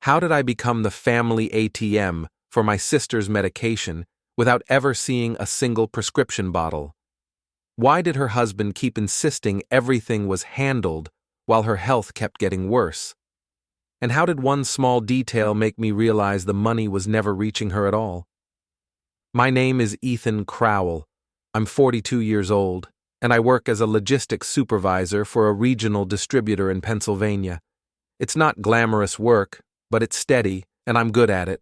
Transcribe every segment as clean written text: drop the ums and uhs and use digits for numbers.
How did I become the family ATM for my sister's medication without ever seeing a single prescription bottle? Why did her husband keep insisting everything was handled while her health kept getting worse? And how did one small detail make me realize the money was never reaching her at all? My name is Ethan Crowell. I'm 42 years old, and I work as a logistics supervisor for a regional distributor in Pennsylvania. It's not glamorous work, but it's steady, and I'm good at it.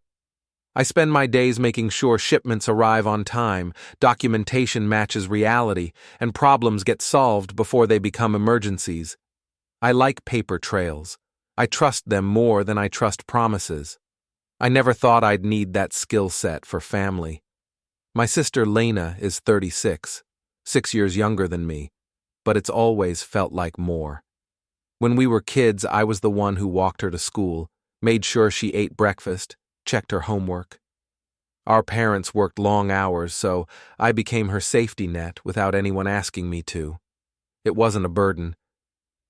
I spend my days making sure shipments arrive on time, documentation matches reality, and problems get solved before they become emergencies. I like paper trails. I trust them more than I trust promises. I never thought I'd need that skill set for family. My sister Lena is 36, 6 years younger than me, but it's always felt like more. When we were kids, I was the one who walked her to school, made sure she ate breakfast, checked her homework. Our parents worked long hours, so I became her safety net without anyone asking me to. It wasn't a burden.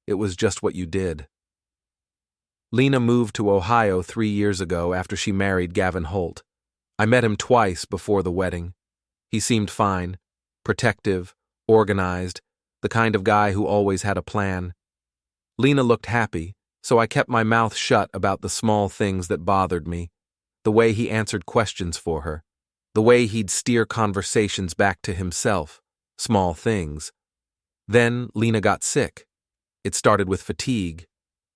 It was just what you did. Lena moved to Ohio 3 years ago after she married Gavin. I met him twice before the wedding. He seemed fine, protective, organized, the kind of guy who always had a plan. Lena looked happy, so I kept my mouth shut about the small things that bothered me. The way he answered questions for her. The way he'd steer conversations back to himself. Small things. Then Lena got sick. It started with fatigue,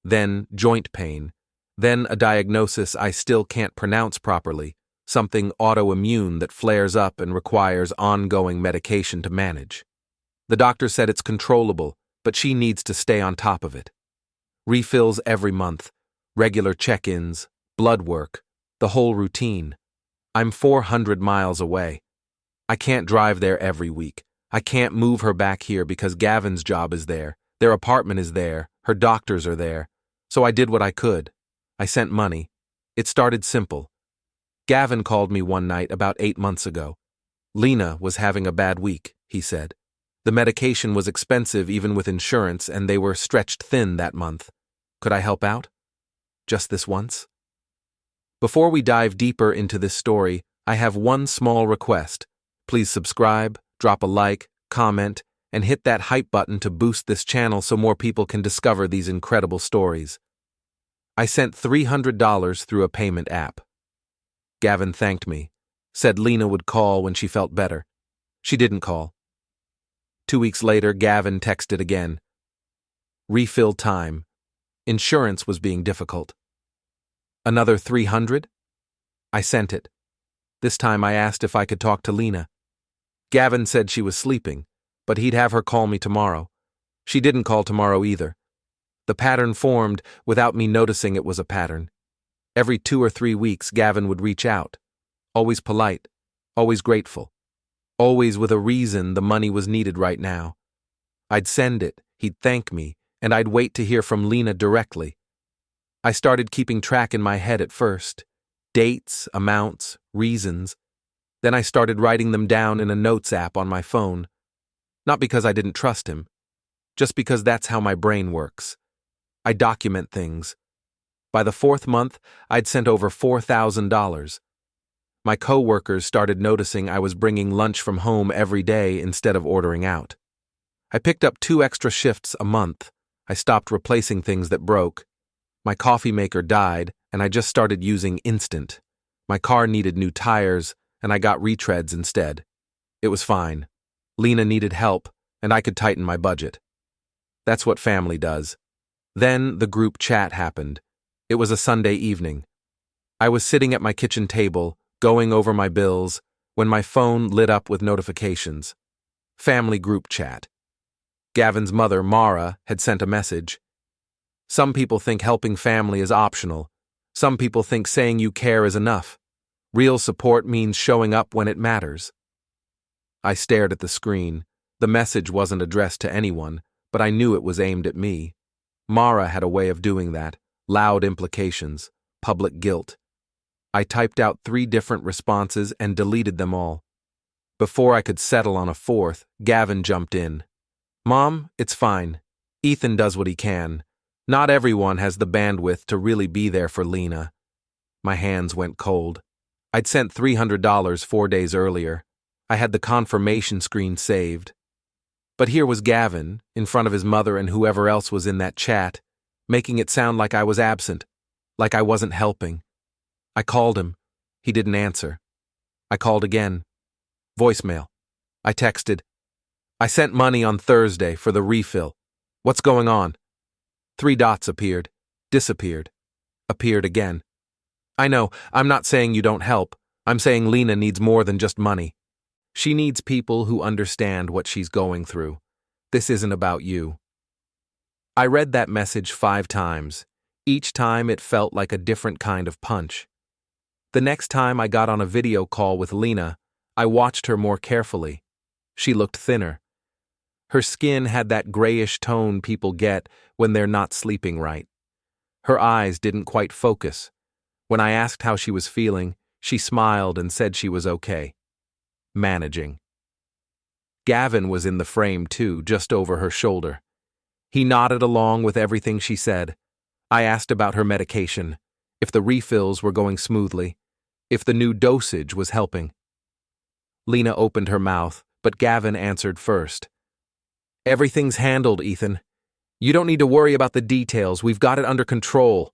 then joint pain, then a diagnosis I still can't pronounce properly, something autoimmune that flares up and requires ongoing medication to manage. The doctor said it's controllable, but she needs to stay on top of it. Refills every month, regular check-ins, blood work, the whole routine. I'm 400 miles away. I can't drive there every week. I can't move her back here because Gavin's job is there, their apartment is there, her doctors are there. So I did what I could. I sent money. It started simple. Gavin called me one night about 8 months ago. Lena was having a bad week, he said. The medication was expensive even with insurance, and they were stretched thin that month. Could I help out? Just this once? Before we dive deeper into this story, I have one small request. Please subscribe, drop a like, comment, and hit that hype button to boost this channel so more people can discover these incredible stories. I sent $300 through a payment app. Gavin thanked me, said Lena would call when she felt better. She didn't call. 2 weeks later, Gavin texted again. Refill time. Insurance was being difficult. Another $300? I sent it. This time I asked if I could talk to Lena. Gavin said she was sleeping, but he'd have her call me tomorrow. She didn't call tomorrow either. The pattern formed without me noticing it was a pattern. Every 2 or 3 weeks, Gavin would reach out. Always polite, always grateful. Always with a reason the money was needed right now. I'd send it, he'd thank me, and I'd wait to hear from Lena directly. I started keeping track in my head at first. Dates, amounts, reasons. Then I started writing them down in a notes app on my phone. Not because I didn't trust him, just because that's how my brain works. I document things. By the 4th month, I'd sent over $4,000. My co-workers started noticing I was bringing lunch from home every day instead of ordering out. I picked up 2 extra shifts a month. I stopped replacing things that broke. My coffee maker died, and I just started using Instant. My car needed new tires, and I got retreads instead. It was fine. Lena needed help, and I could tighten my budget. That's what family does. Then the group chat happened. It was a Sunday evening. I was sitting at my kitchen table, going over my bills, when my phone lit up with notifications. Family group chat. Gavin's mother, Mara, had sent a message. Some people think helping family is optional. Some people think saying you care is enough. Real support means showing up when it matters. I stared at the screen. The message wasn't addressed to anyone, but I knew it was aimed at me. Mara had a way of doing that. Loud implications, public guilt. I typed out 3 different responses and deleted them all. Before I could settle on a 4th, Gavin jumped in. Mom, it's fine. Ethan does what he can. Not everyone has the bandwidth to really be there for Lena. My hands went cold. I'd sent $300 4 days earlier. I had the confirmation screen saved. But here was Gavin, in front of his mother and whoever else was in that chat, making it sound like I was absent, like I wasn't helping. I called him. He didn't answer. I called again. Voicemail. I texted. I sent money on Thursday for the refill. What's going on? 3 dots appeared, disappeared, appeared again. I know, I'm not saying you don't help. I'm saying Lena needs more than just money. She needs people who understand what she's going through. This isn't about you. I read that message 5 times. Each time it felt like a different kind of punch. The next time I got on a video call with Lena, I watched her more carefully. She looked thinner. Her skin had that grayish tone people get when they're not sleeping right. Her eyes didn't quite focus. When I asked how she was feeling, she smiled and said she was okay. Managing. Gavin was in the frame too, just over her shoulder. He nodded along with everything she said. I asked about her medication, if the refills were going smoothly, if the new dosage was helping. Lena opened her mouth, but Gavin answered first. Everything's handled, Ethan. You don't need to worry about the details. We've got it under control.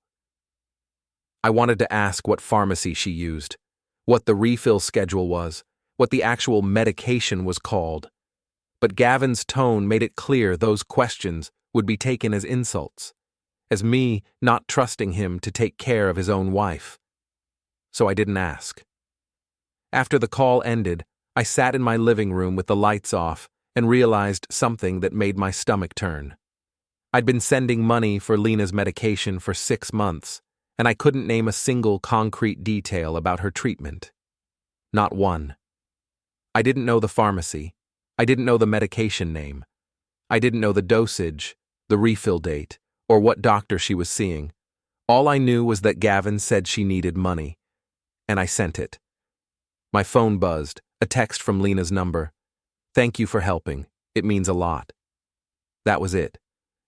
I wanted to ask what pharmacy she used, what the refill schedule was, what the actual medication was called. But Gavin's tone made it clear those questions would be taken as insults, as me not trusting him to take care of his own wife. So I didn't ask. After the call ended, I sat in my living room with the lights off and realized something that made my stomach turn. I'd been sending money for Lena's medication for 6 months, and I couldn't name a single concrete detail about her treatment. Not one. I didn't know the pharmacy. I didn't know the medication name. I didn't know the dosage, the refill date, or what doctor she was seeing. All I knew was that Gavin said she needed money, and I sent it. My phone buzzed, a text from Lena's number. Thank you for helping. It means a lot. That was it.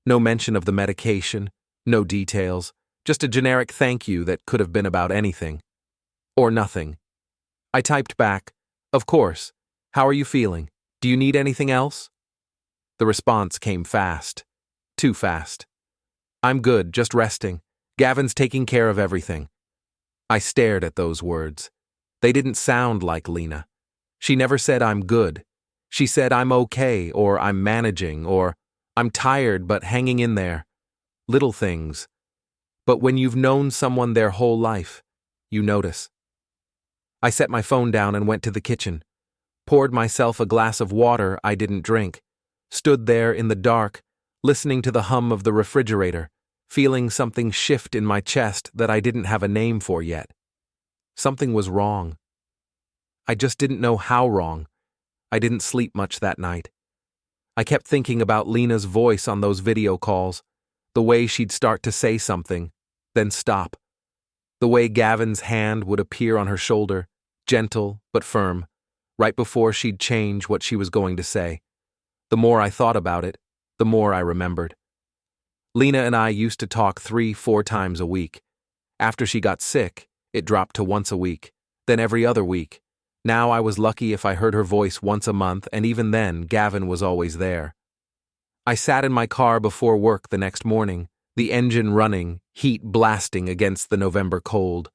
No mention of the medication, no details, just a generic thank you that could have been about anything. Or nothing. I typed back, of course. How are you feeling? Do you need anything else? The response came fast. Too fast. I'm good, just resting. Gavin's taking care of everything. I stared at those words. They didn't sound like Lena. She never said I'm good. She said I'm okay, or I'm managing, or I'm tired but hanging in there. Little things. But when you've known someone their whole life, you notice. I set my phone down and went to the kitchen, poured myself a glass of water I didn't drink, stood there in the dark, listening to the hum of the refrigerator, feeling something shift in my chest that I didn't have a name for yet. Something was wrong. I just didn't know how wrong. I didn't sleep much that night. I kept thinking about Lena's voice on those video calls, the way she'd start to say something, then stop. The way Gavin's hand would appear on her shoulder, gentle but firm, right before she'd change what she was going to say. The more I thought about it, the more I remembered. Lena and I used to talk 3-4 times a week. After she got sick, it dropped to once a week, then every other week. Now I was lucky if I heard her voice once a month, and even then, Gavin was always there. I sat in my car before work the next morning, the engine running, heat blasting against the November cold.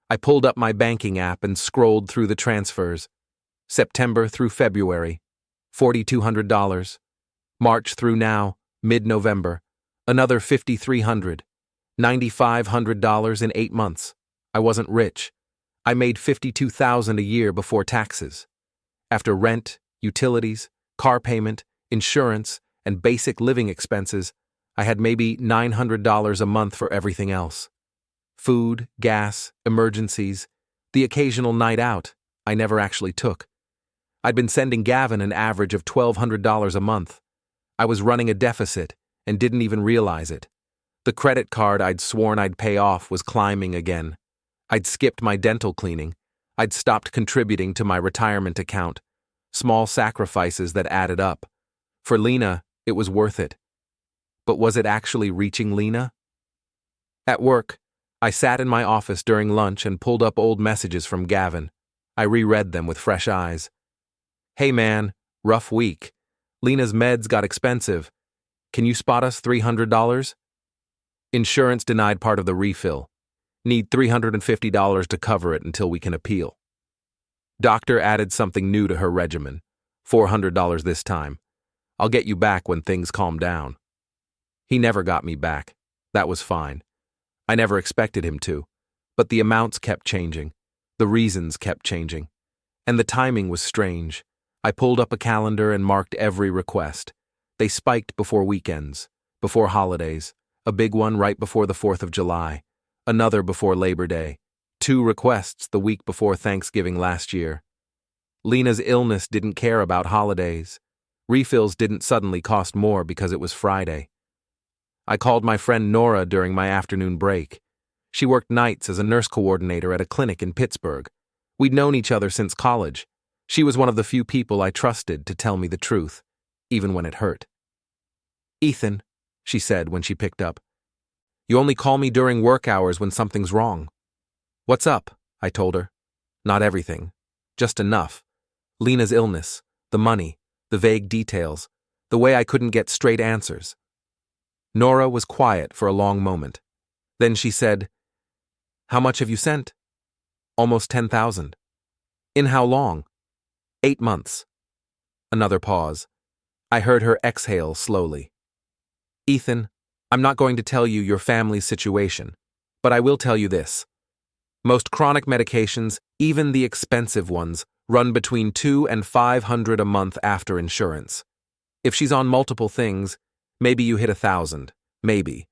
I pulled up my banking app and scrolled through the transfers. September through February, $4,200. March through now, mid-November, another $5,300. $9,500 in 8 months. I wasn't rich. I made $52,000 a year before taxes. After rent, utilities, car payment, insurance, and basic living expenses, I had maybe $900 a month for everything else. Food, gas, emergencies, the occasional night out I never actually took. I'd been sending Gavin an average of $1,200 a month. I was running a deficit and didn't even realize it. The credit card I'd sworn I'd pay off was climbing again. I'd skipped my dental cleaning. I'd stopped contributing to my retirement account. Small sacrifices that added up. For Lena, it was worth it. But was it actually reaching Lena? At work, I sat in my office during lunch and pulled up old messages from Gavin. I reread them with fresh eyes. Hey man, rough week. Lena's meds got expensive. Can you spot us $300? Insurance denied part of the refill. Need $350 to cover it until we can appeal. Doctor added something new to her regimen. $400 this time. I'll get you back when things calm down. He never got me back. That was fine. I never expected him to. But the amounts kept changing. The reasons kept changing. And the timing was strange. I pulled up a calendar and marked every request. They spiked before weekends, before holidays, a big one right before the 4th of July, another before Labor Day, 2 requests the week before Thanksgiving last year. Lena's illness didn't care about holidays. Refills didn't suddenly cost more because it was Friday. I called my friend Nora during my afternoon break. She worked nights as a nurse coordinator at a clinic in Pittsburgh. We'd known each other since college. She was one of the few people I trusted to tell me the truth, even when it hurt. Ethan, she said when she picked up. You only call me during work hours when something's wrong. What's up? I told her. Not everything. Just enough. Lena's illness, the money, the vague details, the way I couldn't get straight answers. Nora was quiet for a long moment. Then she said, How much have you sent? Almost 10,000. In how long? 8 months. Another pause. I heard her exhale slowly. Ethan, I'm not going to tell you your family's situation, but I will tell you this. Most chronic medications, even the expensive ones, run between $200 and $500 a month after insurance. If she's on multiple things, maybe you hit 1,000, maybe.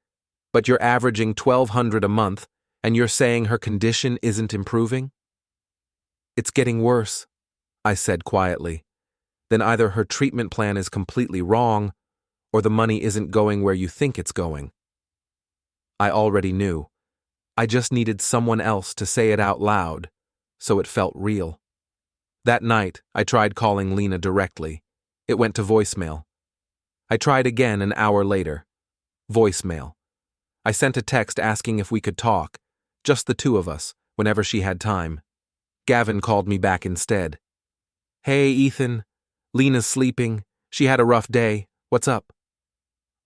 But you're averaging $1,200 a month, and you're saying her condition isn't improving? It's getting worse, I said quietly. Then either her treatment plan is completely wrong, or the money isn't going where you think it's going. I already knew. I just needed someone else to say it out loud, so it felt real. That night, I tried calling Lena directly. It went to voicemail. I tried again an hour later. Voicemail. I sent a text asking if we could talk, just the two of us, whenever she had time. Gavin called me back instead. Hey, Ethan. Lena's sleeping. She had a rough day. What's up?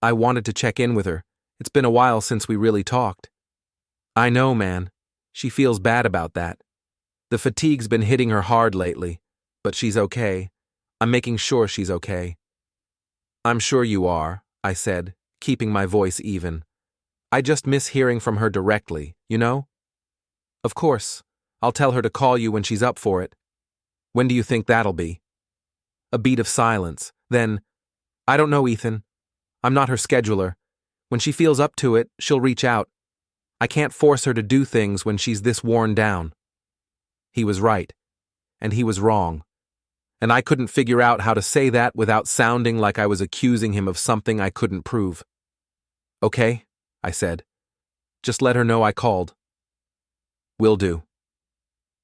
I wanted to check in with her. It's been a while since we really talked. I know, man. She feels bad about that. The fatigue's been hitting her hard lately, but she's okay. I'm making sure she's okay. I'm sure you are, I said, keeping my voice even. I just miss hearing from her directly, you know? Of course. I'll tell her to call you when she's up for it. When do you think that'll be? A beat of silence. Then, I don't know, Ethan. I'm not her scheduler. When she feels up to it, she'll reach out. I can't force her to do things when she's this worn down. He was right. And he was wrong. And I couldn't figure out how to say that without sounding like I was accusing him of something I couldn't prove. Okay, I said. Just let her know I called. Will do.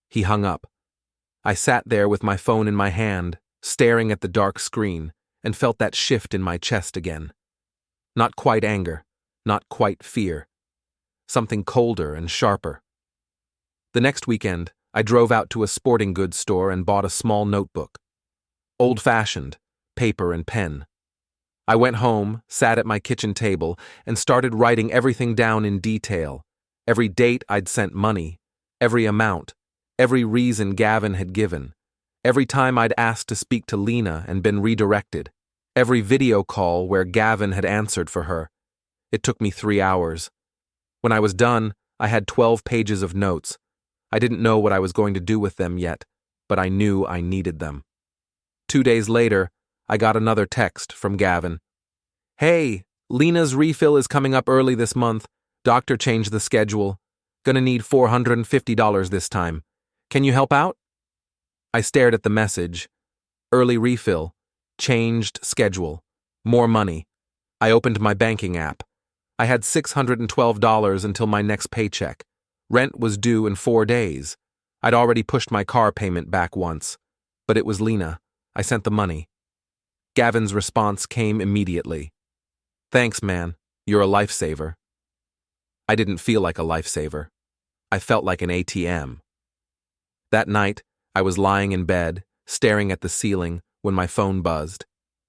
He hung up. I sat there with my phone in my hand, staring at the dark screen, and felt that shift in my chest again. Not quite anger, not quite fear. Something colder and sharper. The next weekend, I drove out to a sporting goods store and bought a small notebook. Old-fashioned, paper and pen. I went home, sat at my kitchen table, and started writing everything down in detail. Every date I'd sent money, every amount, every reason Gavin had given, every time I'd asked to speak to Lena and been redirected, every video call where Gavin had answered for her. It took me 3 hours. When I was done, I had 12 pages of notes. I didn't know what I was going to do with them yet, but I knew I needed them. 2 days later, I got another text from Gavin. Hey, Lena's refill is coming up early this month. Doctor changed the schedule. Gonna need $450 this time. Can you help out? I stared at the message. Early refill. Changed schedule. More money. I opened my banking app. I had $612 until my next paycheck. Rent was due in 4 days. I'd already pushed my car payment back once. But it was Lena. I sent the money. Gavin's response came immediately. Thanks, man. You're a lifesaver. I didn't feel like a lifesaver. I felt like an ATM. That night, I was lying in bed, staring at the ceiling, when my phone buzzed.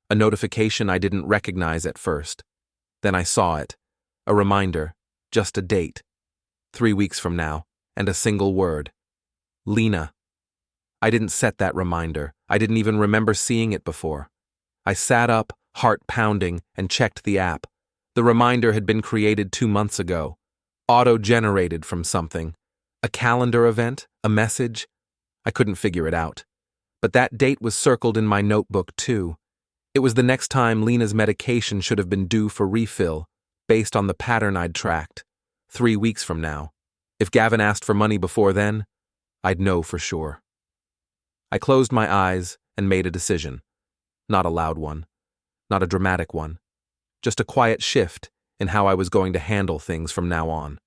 A notification I didn't recognize at first. Then I saw it. A reminder, just a date. 3 weeks from now, and a single word. Lena. I didn't set that reminder. I didn't even remember seeing it before. I sat up, heart pounding, and checked the app. The reminder had been created 2 months ago. Auto-generated from something. A calendar event? A message? I couldn't figure it out. But that date was circled in my notebook too. It was the next time Lena's medication should have been due for refill, based on the pattern I'd tracked. 3 weeks from now. If Gavin asked for money before then, I'd know for sure. I closed my eyes and made a decision. Not a loud one. Not a dramatic one. Just a quiet shift in how I was going to handle things from now on.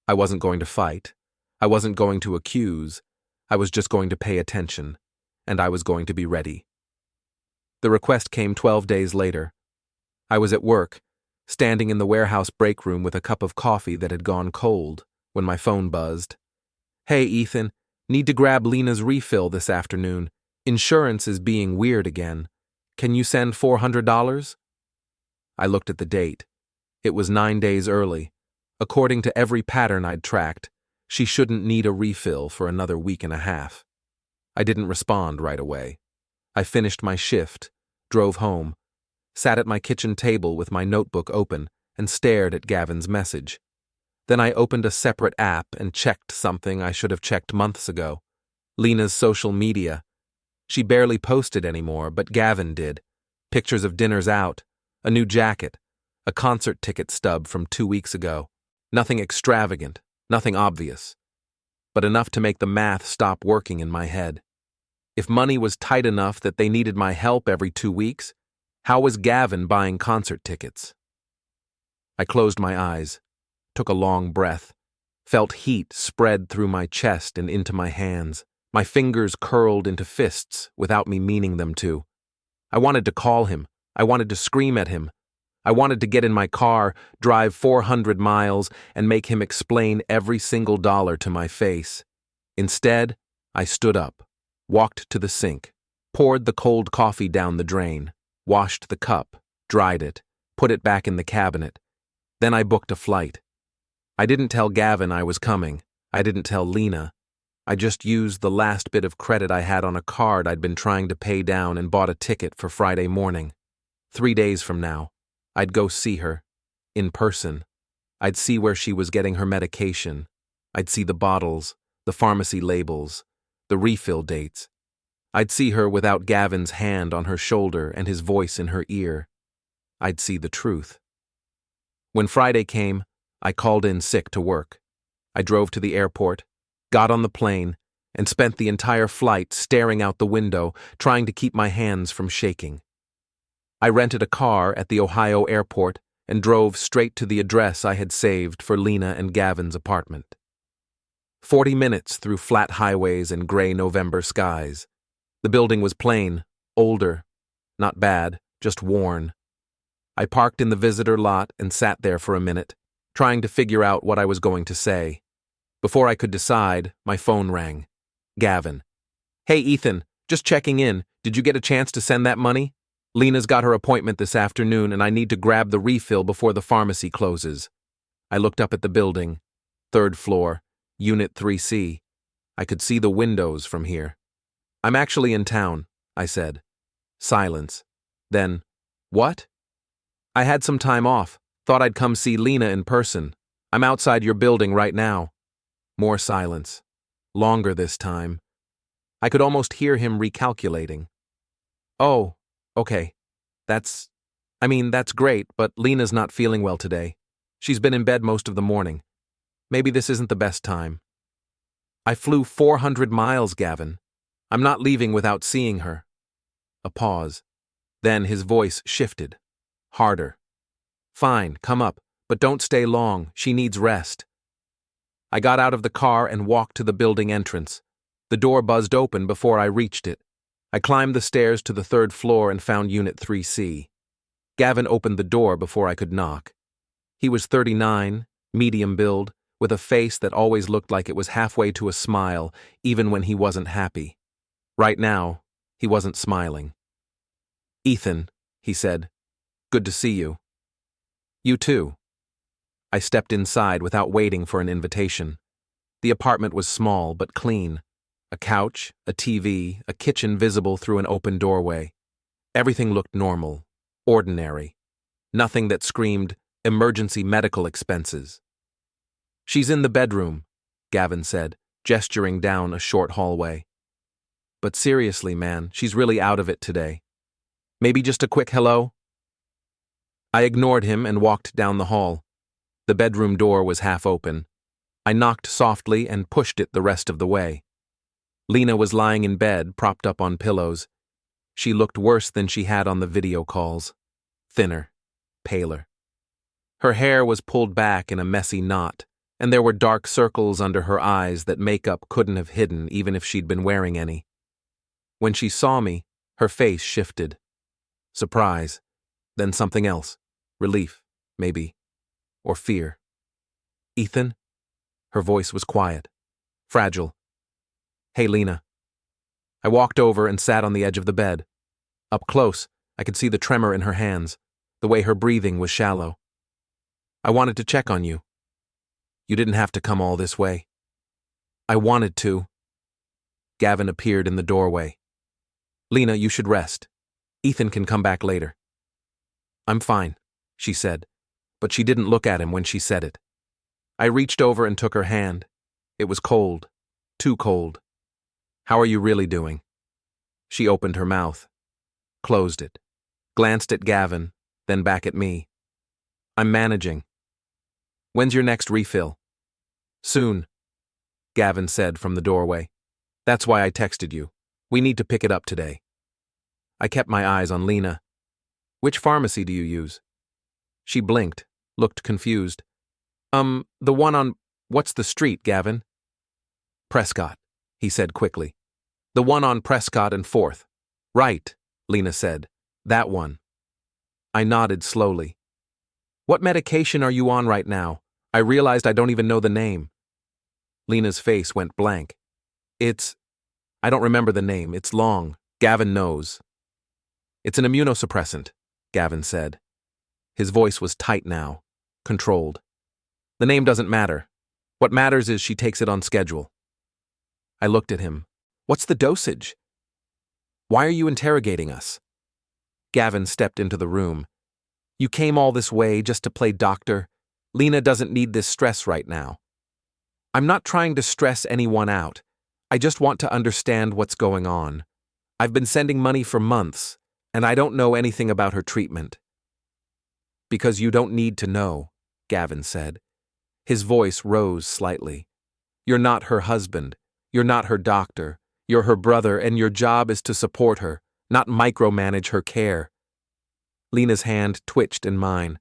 I wasn't going to fight. I wasn't going to accuse. I was just going to pay attention, and I was going to be ready. The request came 12 days later. I was at work, standing in the warehouse break room with a cup of coffee that had gone cold, when my phone buzzed. "Hey, Ethan, need to grab Lena's refill this afternoon. Insurance is being weird again. Can you send $400? I looked at the date. It was 9 days early. According to every pattern I'd tracked, she shouldn't need a refill for another week and a half. I didn't respond right away. I finished my shift, drove home, sat at my kitchen table with my notebook open, and stared at Gavin's message. Then I opened a separate app and checked something I should have checked months ago. Lena's social media. She barely posted anymore, but Gavin did. Pictures of dinners out, a new jacket, a concert ticket stub from 2 weeks ago. Nothing extravagant, nothing obvious, but enough to make the math stop working in my head. If money was tight enough that they needed my help every 2 weeks, how was Gavin buying concert tickets? I closed my eyes, took a long breath, felt heat spread through my chest and into my hands. My fingers curled into fists without me meaning them to. I wanted to call him. I wanted to scream at him. I wanted to get in my car, drive 400 miles, and make him explain every single dollar to my face. Instead, I stood up, walked to the sink, poured the cold coffee down the drain, washed the cup, dried it, put it back in the cabinet. Then I booked a flight. I didn't tell Gavin I was coming. I didn't tell Lena. I just used the last bit of credit I had on a card I'd been trying to pay down and bought a ticket for Friday morning. 3 days from now, I'd go see her, in person. I'd see where she was getting her medication. I'd see the bottles, the pharmacy labels, the refill dates. I'd see her without Gavin's hand on her shoulder and his voice in her ear. I'd see the truth. When Friday came, I called in sick to work. I drove to the airport, got on the plane, and spent the entire flight staring out the window, trying to keep my hands from shaking. I rented a car at the Ohio airport and drove straight to the address I had saved for Lena and Gavin's apartment. 40 minutes through flat highways and gray November skies. The building was plain, older, not bad, just worn. I parked in the visitor lot and sat there for a minute, trying to figure out what I was going to say. Before I could decide, my phone rang. Gavin. "Hey, Ethan, just checking in. Did you get a chance to send that money? Lena's got her appointment this afternoon and I need to grab the refill before the pharmacy closes." I looked up at the building. 3rd floor, Unit 3C. I could see the windows from here. "I'm actually in town," I said. Silence. Then, "What?" "I had some time off. Thought I'd come see Lena in person. I'm outside your building right now." More silence. Longer this time. I could almost hear him recalculating. "Oh, okay. That's great, but Lena's not feeling well today. She's been in bed most of the morning. Maybe this isn't the best time." "I flew 400 miles, Gavin. I'm not leaving without seeing her." A pause. Then his voice shifted. Harder. "Fine, come up, but don't stay long. She needs rest." I got out of the car and walked to the building entrance. The door buzzed open before I reached it. I climbed the stairs to the 3rd floor and found Unit 3C. Gavin opened the door before I could knock. He was 39, medium build, with a face that always looked like it was halfway to a smile, even when he wasn't happy. Right now, he wasn't smiling. "Ethan," he said, "good to see you." "You too." I stepped inside without waiting for an invitation. The apartment was small but clean. A couch, a TV, a kitchen visible through an open doorway. Everything looked normal, ordinary. Nothing that screamed emergency medical expenses. "She's in the bedroom," Gavin said, gesturing down a short hallway. "But seriously, man, she's really out of it today. Maybe just a quick hello?" I ignored him and walked down the hall. The bedroom door was half open. I knocked softly and pushed it the rest of the way. Lena was lying in bed, propped up on pillows. She looked worse than she had on the video calls. Thinner, paler. Her hair was pulled back in a messy knot, and there were dark circles under her eyes that makeup couldn't have hidden even if she'd been wearing any. When she saw me, her face shifted. Surprise, then something else. Relief, maybe. Or fear. "Ethan?" Her voice was quiet. Fragile. "Hey, Lena." I walked over and sat on the edge of the bed. Up close, I could see the tremor in her hands, the way her breathing was shallow. "I wanted to check on you. You didn't have to come all this way." "I wanted to." Gavin appeared in the doorway. "Lena, you should rest. Ethan can come back later." "I'm fine," she said, but she didn't look at him when she said it. I reached over and took her hand. It was cold, too cold. "How are you really doing?" She opened her mouth, closed it, glanced at Gavin, then back at me. "I'm managing." "When's your next refill?" "Soon," Gavin said from the doorway. "That's why I texted you. We need to pick it up today." I kept my eyes on Lena. "Which pharmacy do you use?" She blinked, looked confused. The one on, what's the street, Gavin?" "Prescott," he said quickly. "The one on Prescott and 4th. "Right," Lena said. "That one." I nodded slowly. "What medication are you on right now? I realized I don't even know the name." Lena's face went blank. I don't remember the name. It's long. Gavin knows." "It's an immunosuppressant," Gavin said. His voice was tight now, controlled. "The name doesn't matter. What matters is she takes it on schedule." I looked at him. "What's the dosage?" "Why are you interrogating us?" Gavin stepped into the room. "You came all this way just to play doctor. Lena doesn't need this stress right now." "I'm not trying to stress anyone out. I just want to understand what's going on. I've been sending money for months, and I don't know anything about her treatment." "Because you don't need to know," Gavin said. His voice rose slightly. "You're not her husband. You're not her doctor. You're her brother, and your job is to support her, not micromanage her care." Lena's hand twitched in mine.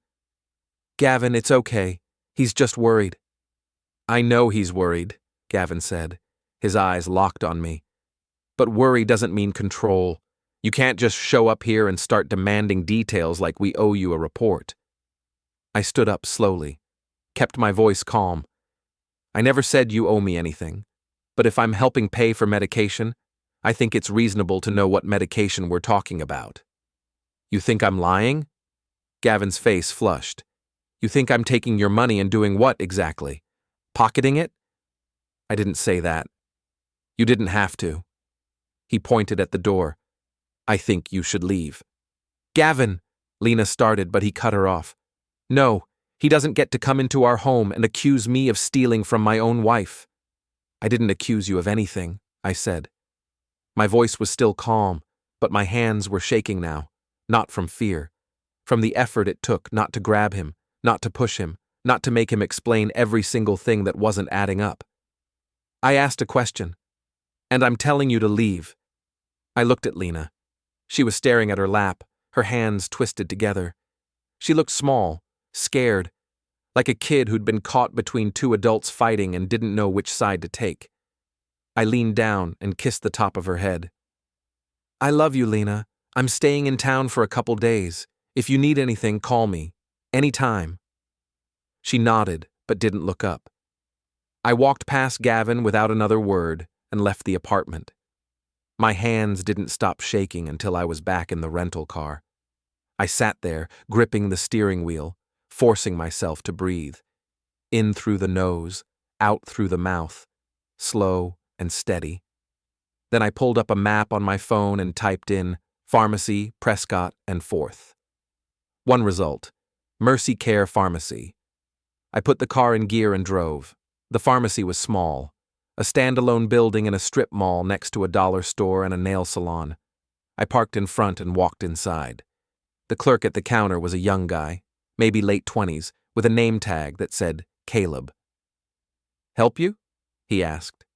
"Gavin, it's okay. He's just worried." "I know he's worried," Gavin said. His eyes locked on me. "But worry doesn't mean control. You can't just show up here and start demanding details like we owe you a report." I stood up slowly, kept my voice calm. "I never said you owe me anything, but if I'm helping pay for medication, I think it's reasonable to know what medication we're talking about." "You think I'm lying?" Gavin's face flushed. "You think I'm taking your money and doing what exactly? Pocketing it?" "I didn't say that." "You didn't have to." He pointed at the door. "I think you should leave." "Gavin," Lena started, but he cut her off. "No, he doesn't get to come into our home and accuse me of stealing from my own wife." "I didn't accuse you of anything," I said. My voice was still calm, but my hands were shaking now, not from fear, from the effort it took not to grab him, not to push him, not to make him explain every single thing that wasn't adding up. "I asked a question, and I'm telling you to leave." I looked at Lena. She was staring at her lap, her hands twisted together. She looked small, scared, like a kid who'd been caught between two adults fighting and didn't know which side to take. I leaned down and kissed the top of her head. "I love you, Lena. I'm staying in town for a couple days. If you need anything, call me. Anytime." She nodded, but didn't look up. I walked past Gavin without another word and left the apartment. My hands didn't stop shaking until I was back in the rental car. I sat there, gripping the steering wheel, forcing myself to breathe. In through the nose, out through the mouth, slow and steady. Then I pulled up a map on my phone and typed in Pharmacy, Prescott, and 4th. One result, Mercy Care Pharmacy. I put the car in gear and drove. The pharmacy was small, a standalone building in a strip mall next to a dollar store and a nail salon. I parked in front and walked inside. The clerk at the counter was a young guy, maybe late 20s, with a name tag that said Caleb. "Help you?" he asked.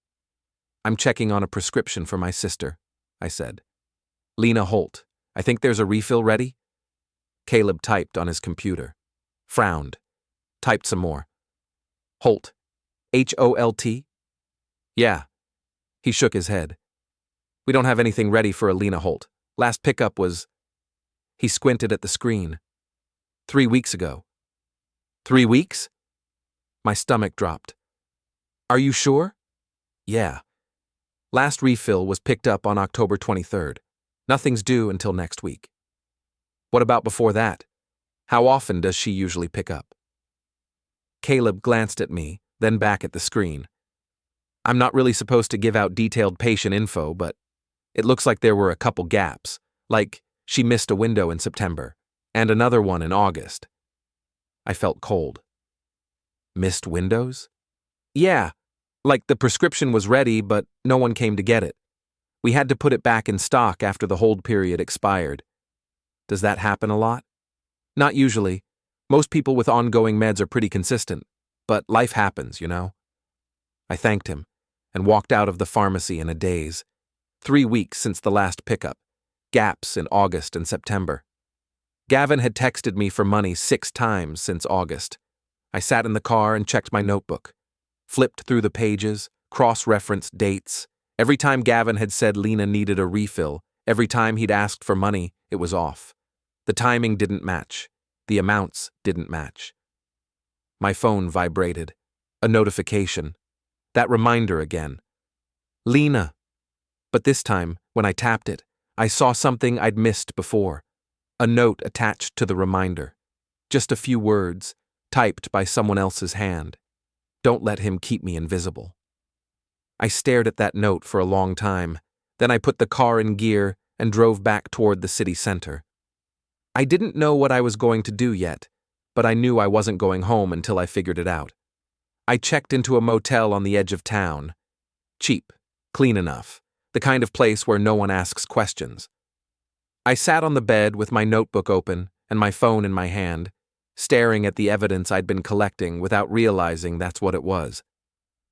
"I'm checking on a prescription for my sister," I said. "Lena Holt. I think there's a refill ready?" Caleb typed on his computer, frowned, typed some more. "Holt. Holt? "Yeah." He shook his head. "We don't have anything ready for a Lena Holt. Last pickup was..." He squinted at the screen. 3 weeks ago." 3 weeks? My stomach dropped. "Are you sure?" "Yeah. Last refill was picked up on October 23rd. Nothing's due until next week." "What about before that? How often does she usually pick up?" Caleb glanced at me, then back at the screen. "I'm not really supposed to give out detailed patient info, but it looks like there were a couple gaps, like she missed a window in September, and another one in August." I felt cold. "Missed windows?" "Yeah, like the prescription was ready, but no one came to get it. We had to put it back in stock after the hold period expired." "Does that happen a lot?" "Not usually. Most people with ongoing meds are pretty consistent, but life happens, you know." I thanked him and walked out of the pharmacy in a daze. 3 weeks since the last pickup, gaps in August and September. Gavin had texted me for money 6 times since August. I sat in the car and checked my notebook, flipped through the pages, cross-referenced dates. Every time Gavin had said Lena needed a refill, every time he'd asked for money, it was off. The timing didn't match. The amounts didn't match. My phone vibrated. A notification. That reminder again. Lena. But this time, when I tapped it, I saw something I'd missed before. A note attached to the reminder. Just a few words, typed by someone else's hand. "Don't let him keep me invisible." I stared at that note for a long time. Then I put the car in gear and drove back toward the city center. I didn't know what I was going to do yet, but I knew I wasn't going home until I figured it out. I checked into a motel on the edge of town. Cheap, clean enough, the kind of place where no one asks questions. I sat on the bed with my notebook open and my phone in my hand, staring at the evidence I'd been collecting without realizing that's what it was.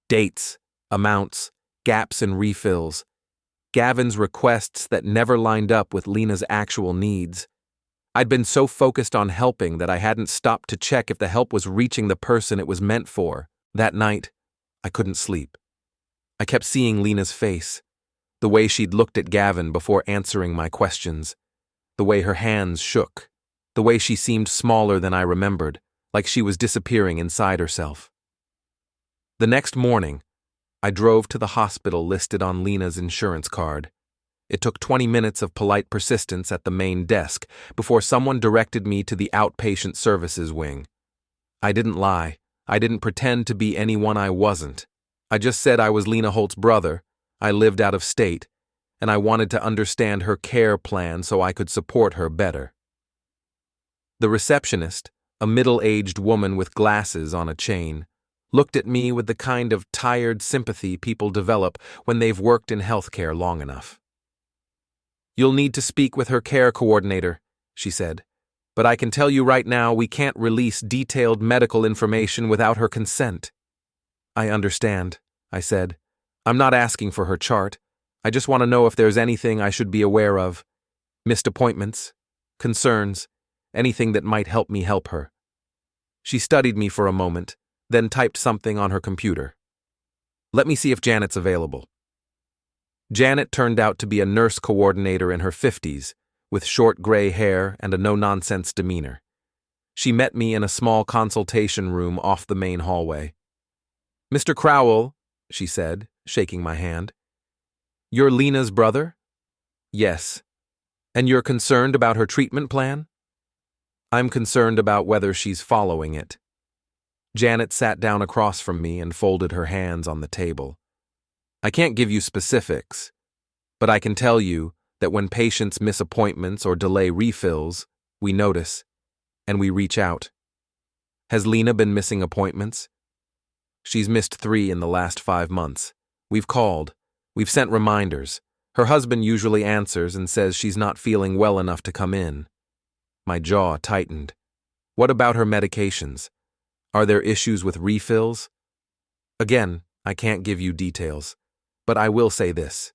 Dates, amounts, gaps in refills, Gavin's requests that never lined up with Lena's actual needs. I'd been so focused on helping that I hadn't stopped to check if the help was reaching the person it was meant for. That night, I couldn't sleep. I kept seeing Lena's face, the way she'd looked at Gavin before answering my questions, the way her hands shook, the way she seemed smaller than I remembered, like she was disappearing inside herself. The next morning, I drove to the hospital listed on Lena's insurance card. It took 20 minutes of polite persistence at the main desk before someone directed me to the outpatient services wing. I didn't lie. I didn't pretend to be anyone I wasn't. I just said I was Lena Holt's brother, I lived out of state, and I wanted to understand her care plan so I could support her better. The receptionist, a middle-aged woman with glasses on a chain, looked at me with the kind of tired sympathy people develop when they've worked in healthcare long enough. "You'll need to speak with her care coordinator," she said. "But I can tell you right now we can't release detailed medical information without her consent." "I understand," I said. "I'm not asking for her chart. I just want to know if there's anything I should be aware of. Missed appointments, concerns, anything that might help me help her." She studied me for a moment, then typed something on her computer. "Let me see if Janet's available." Janet turned out to be a nurse coordinator in her 50s, with short gray hair and a no-nonsense demeanor. She met me in a small consultation room off the main hallway. "Mr. Crowell," she said, shaking my hand. "You're Lena's brother?" "Yes." "And you're concerned about her treatment plan?" "I'm concerned about whether she's following it." Janet sat down across from me and folded her hands on the table. "I can't give you specifics, but I can tell you that when patients miss appointments or delay refills, we notice, and we reach out." "Has Lena been missing appointments?" "She's missed 3 in the last 5 months. We've called. We've sent reminders. Her husband usually answers and says she's not feeling well enough to come in." My jaw tightened. "What about her medications? Are there issues with refills?" "Again, I can't give you details, but I will say this."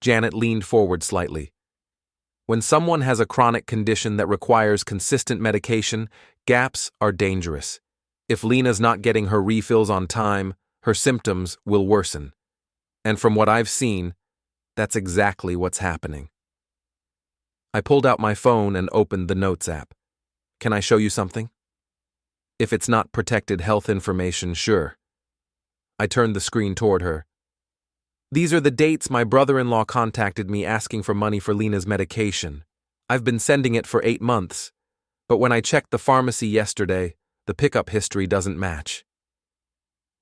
Janet leaned forward slightly. "When someone has a chronic condition that requires consistent medication, gaps are dangerous. If Lena's not getting her refills on time, her symptoms will worsen. And from what I've seen, that's exactly what's happening." I pulled out my phone and opened the Notes app. "Can I show you something?" "If it's not protected health information, sure." I turned the screen toward her. "These are the dates my brother-in-law contacted me asking for money for Lena's medication. I've been sending it for 8 months, but when I checked the pharmacy yesterday, the pickup history doesn't match."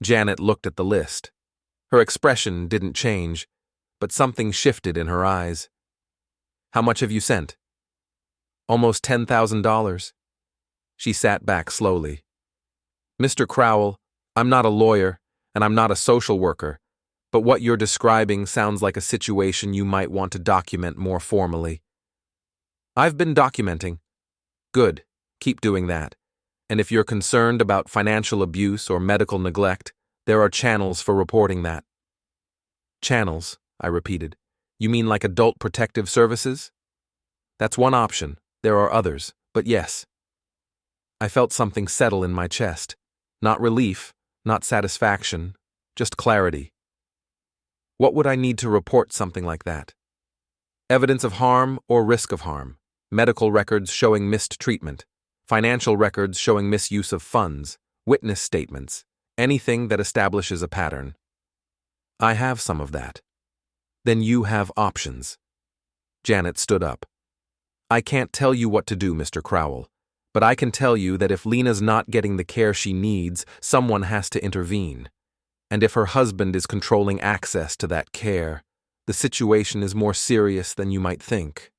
Janet looked at the list. Her expression didn't change, but something shifted in her eyes. "How much have you sent?" "Almost $10,000. She sat back slowly. "Mr. Crowell, I'm not a lawyer, and I'm not a social worker, but what you're describing sounds like a situation you might want to document more formally." "I've been documenting." "Good. Keep doing that. And if you're concerned about financial abuse or medical neglect, there are channels for reporting that." "Channels," I repeated. "You mean like adult protective services?" "That's one option. There are others, but yes." I felt something settle in my chest. Not relief, not satisfaction, just clarity. What would I need to report something like that? Evidence of harm or risk of harm, medical records showing missed treatment, financial records showing misuse of funds, witness statements, anything that establishes a pattern. I have some of that. Then you have options. Janet stood up. "I can't tell you what to do, Mr. Crowell, but I can tell you that if Lena's not getting the care she needs, someone has to intervene. And if her husband is controlling access to that care, the situation is more serious than you might think."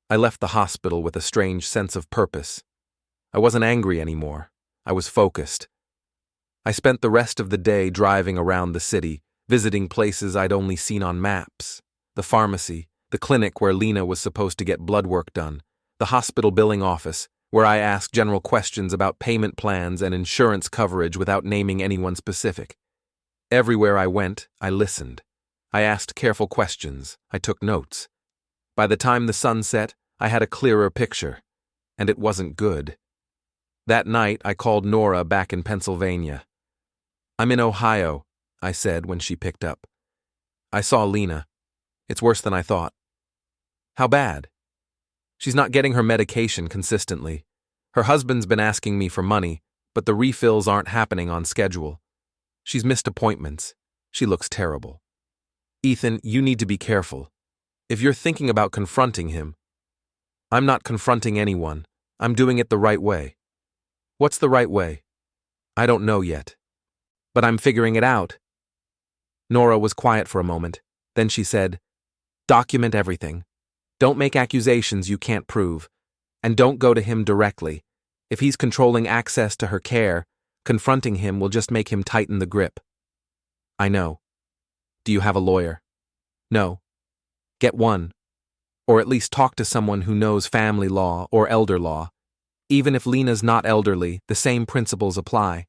I left the hospital with a strange sense of purpose. I wasn't angry anymore. I was focused. I spent the rest of the day driving around the city, visiting places I'd only seen on maps: the pharmacy, the clinic where Lena was supposed to get blood work done, the hospital billing office, where I asked general questions about payment plans and insurance coverage without naming anyone specific. Everywhere I went, I listened. I asked careful questions. I took notes. By the time the sun set, I had a clearer picture, and it wasn't good. That night, I called Nora back in Pennsylvania. "I'm in Ohio," I said when she picked up. "I saw Lena. It's worse than I thought." "How bad?" "She's not getting her medication consistently. Her husband's been asking me for money, but the refills aren't happening on schedule. She's missed appointments. She looks terrible." "Ethan, you need to be careful. If you're thinking about confronting him—" "I'm not confronting anyone. I'm doing it the right way." "What's the right way?" "I don't know yet. But I'm figuring it out." Nora was quiet for a moment. Then she said, "Document everything. Don't make accusations you can't prove. And don't go to him directly. If he's controlling access to her care, confronting him will just make him tighten the grip." "I know. Do you have a lawyer?" "No." "Get one. Or at least talk to someone who knows family law or elder law. Even if Lena's not elderly, the same principles apply.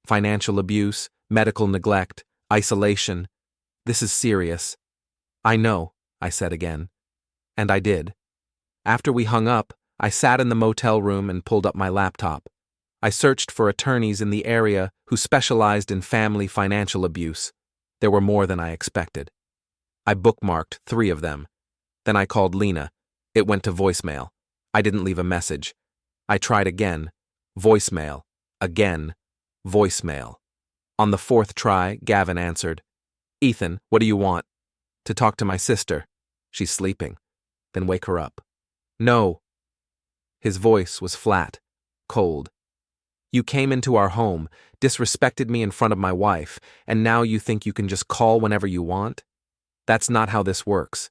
Financial abuse, medical neglect, isolation. This is serious." "I know," I said again. And I did. After we hung up, I sat in the motel room and pulled up my laptop. I searched for attorneys in the area who specialized in family financial abuse. There were more than I expected. I bookmarked 3 of them. Then I called Lena. It went to voicemail. I didn't leave a message. I tried again. Voicemail. Again. Voicemail. On the fourth try, Gavin answered. Ethan, what do you want? To talk to my sister. She's sleeping. Then wake her up. No. His voice was flat, cold. You came into our home, disrespected me in front of my wife, and now you think you can just call whenever you want? That's not how this works.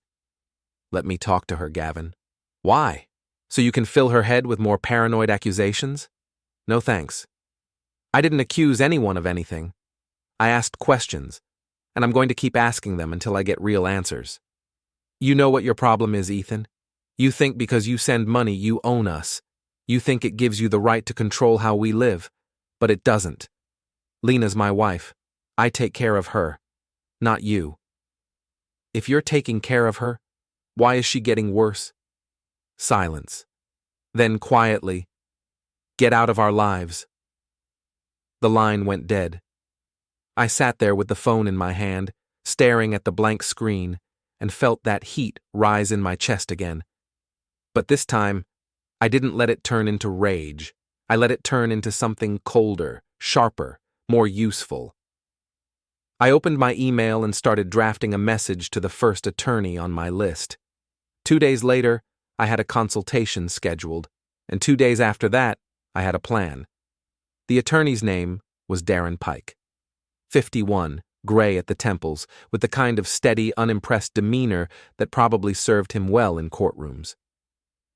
Let me talk to her, Gavin. Why? So you can fill her head with more paranoid accusations? No thanks. I didn't accuse anyone of anything. I asked questions, and I'm going to keep asking them until I get real answers. You know what your problem is, Ethan? You think because you send money you own us. You think it gives you the right to control how we live, but it doesn't. Lena's my wife. I take care of her, not you. If you're taking care of her, why is she getting worse? Silence. Then quietly, get out of our lives. The line went dead. I sat there with the phone in my hand, staring at the blank screen, and felt that heat rise in my chest again. But this time, I didn't let it turn into rage. I let it turn into something colder, sharper, more useful. I opened my email and started drafting a message to the first attorney on my list. 2 days later, I had a consultation scheduled, and 2 days after that, I had a plan. The attorney's name was Darren Pike. 51, gray at the temples, with the kind of steady, unimpressed demeanor that probably served him well in courtrooms.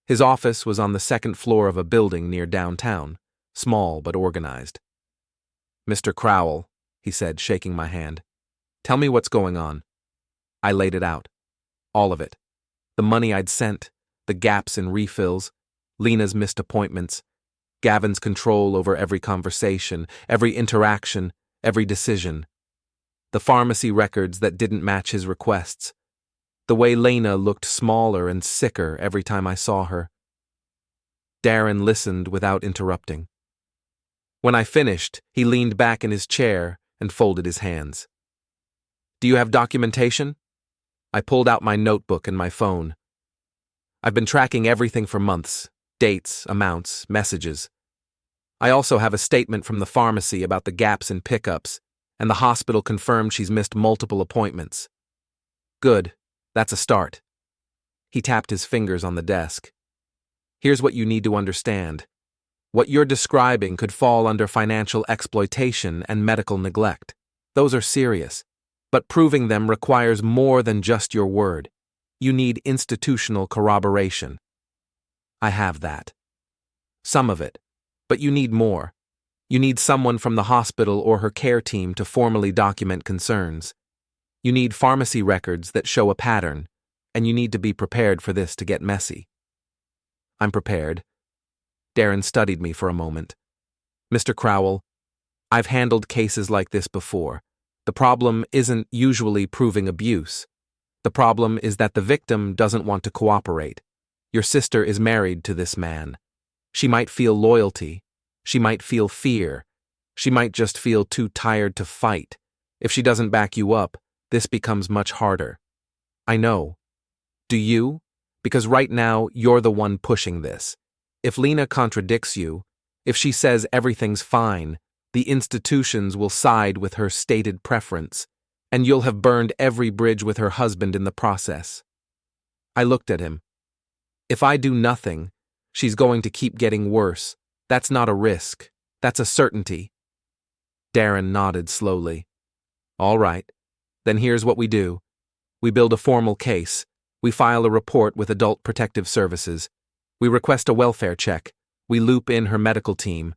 His office was on the second floor of a building near downtown, small but organized. Mr. Crowell, he said, shaking my hand. Tell me what's going on. I laid it out. All of it. The money I'd sent, the gaps in refills, Lena's missed appointments, Gavin's control over every conversation, every interaction, every decision. The pharmacy records that didn't match his requests. The way Lena looked smaller and sicker every time I saw her. Darren listened without interrupting. When I finished, he leaned back in his chair and folded his hands. Do you have documentation? I pulled out my notebook and my phone. I've been tracking everything for months, dates, amounts, messages. I also have a statement from the pharmacy about the gaps in pickups, and the hospital confirmed she's missed multiple appointments. Good. That's a start. He tapped his fingers on the desk. Here's what you need to understand. What you're describing could fall under financial exploitation and medical neglect. Those are serious, but proving them requires more than just your word. You need institutional corroboration. I have that. Some of it, but you need more. You need someone from the hospital or her care team to formally document concerns. You need pharmacy records that show a pattern, and you need to be prepared for this to get messy. I'm prepared. Darren studied me for a moment. Mr. Crowell, I've handled cases like this before. The problem isn't usually proving abuse. The problem is that the victim doesn't want to cooperate. Your sister is married to this man. She might feel loyalty. She might feel fear. She might just feel too tired to fight. If she doesn't back you up, this becomes much harder. I know. Do you? Because right now, you're the one pushing this. If Lena contradicts you, if she says everything's fine, the institutions will side with her stated preference, and you'll have burned every bridge with her husband in the process. I looked at him. If I do nothing, she's going to keep getting worse. That's not a risk. That's a certainty. Darren nodded slowly. All right. Then here's what we do. We build a formal case. We file a report with Adult Protective Services. We request a welfare check. We loop in her medical team.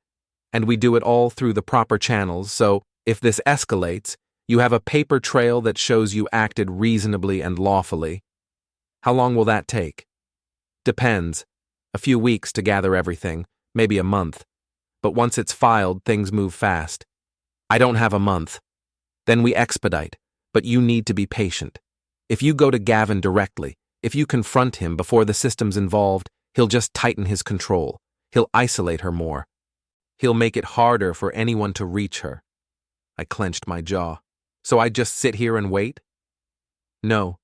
And we do it all through the proper channels, so if this escalates, you have a paper trail that shows you acted reasonably and lawfully. How long will that take? Depends. A few weeks to gather everything, maybe a month. But once it's filed, things move fast. I don't have a month. Then we expedite. But you need to be patient. If you go to Gavin directly, if you confront him before the system's involved, he'll just tighten his control. He'll isolate her more. He'll make it harder for anyone to reach her. I clenched my jaw. So I just sit here and wait? No.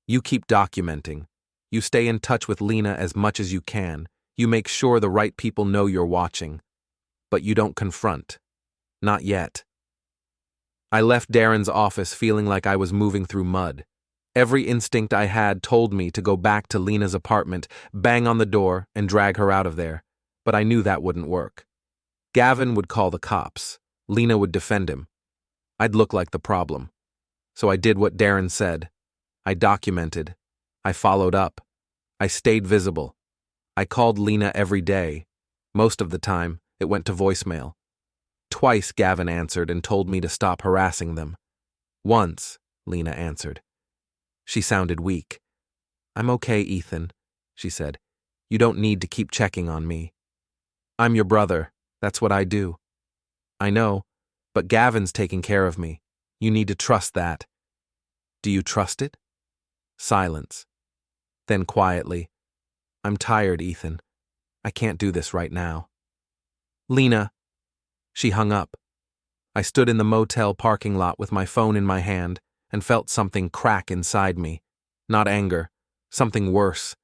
You keep documenting. You stay in touch with Lena as much as you can. You make sure the right people know you're watching, but you don't confront. Not yet. I left Darren's office feeling like I was moving through mud. Every instinct I had told me to go back to Lena's apartment, bang on the door, and drag her out of there, but I knew that wouldn't work. Gavin would call the cops. Lena would defend him. I'd look like the problem. So I did what Darren said. I documented. I followed up. I stayed visible. I called Lena every day. Most of the time, it went to voicemail. Twice Gavin answered and told me to stop harassing them. Once, Lena answered. She sounded weak. "I'm okay, Ethan," she said. "You don't need to keep checking on me. I'm your brother. That's what I do." "I know, but Gavin's taking care of me. You need to trust that." "Do you trust it?" Silence. Then quietly, "I'm tired, Ethan. I can't do this right now." "Lena." She hung up. I stood in the motel parking lot with my phone in my hand and felt something crack inside me. Not anger, something worse.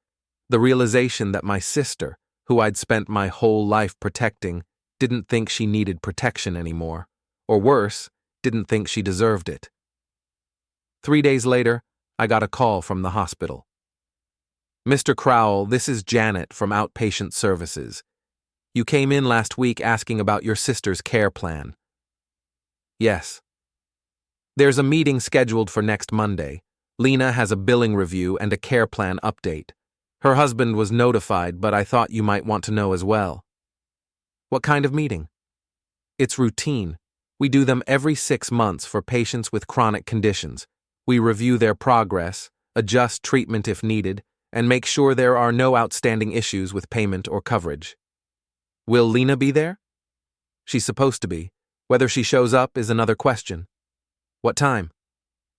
The realization that my sister, who I'd spent my whole life protecting, didn't think she needed protection anymore. Or worse, didn't think she deserved it. 3 days later, I got a call from the hospital. "Mr. Crowell, this is Janet from Outpatient Services. You came in last week asking about your sister's care plan." "Yes." "There's a meeting scheduled for next Monday. Lena has a billing review and a care plan update. Her husband was notified, but I thought you might want to know as well." "What kind of meeting?" "It's routine. We do them every 6 months for patients with chronic conditions. We review their progress, adjust treatment if needed, and make sure there are no outstanding issues with payment or coverage." "Will Lena be there?" "She's supposed to be. Whether she shows up is another question." "What time?"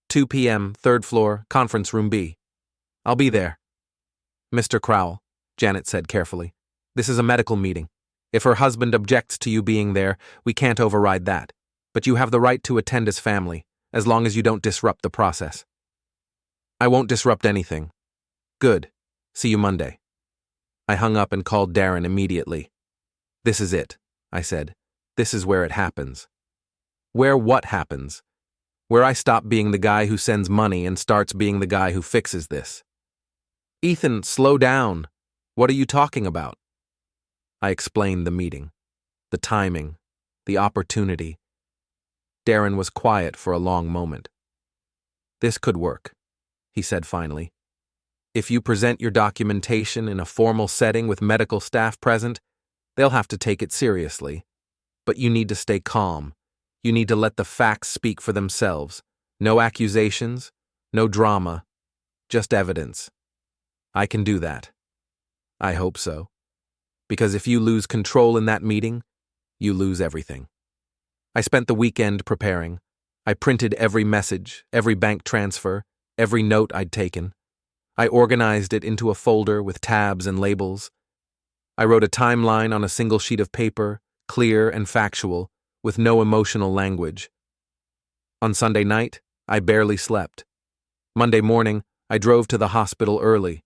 2 p.m., 3rd floor, conference room B. "I'll be there." "Mr. Crowell," Janet said carefully, "this is a medical meeting. If her husband objects to you being there, we can't override that. But you have the right to attend as family, as long as you don't disrupt the process." "I won't disrupt anything." "Good. See you Monday." I hung up and called Darren immediately. "This is it," I said. "This is where it happens." "Where what happens?" "Where I stop being the guy who sends money and starts being the guy who fixes this." "Ethan, slow down. What are you talking about?" I explained the meeting, the timing, the opportunity. Darren was quiet for a long moment. "This could work," he said finally. "If you present your documentation in a formal setting with medical staff present, they'll have to take it seriously. But you need to stay calm. You need to let the facts speak for themselves. No accusations, no drama, just evidence. I can do that. I hope so. Because if you lose control in that meeting, you lose everything." I spent the weekend preparing. I printed every message, every bank transfer, every note I'd taken. I organized it into a folder with tabs and labels. I wrote a timeline on a single sheet of paper, clear and factual, with no emotional language. On Sunday night, I barely slept. Monday morning, I drove to the hospital early.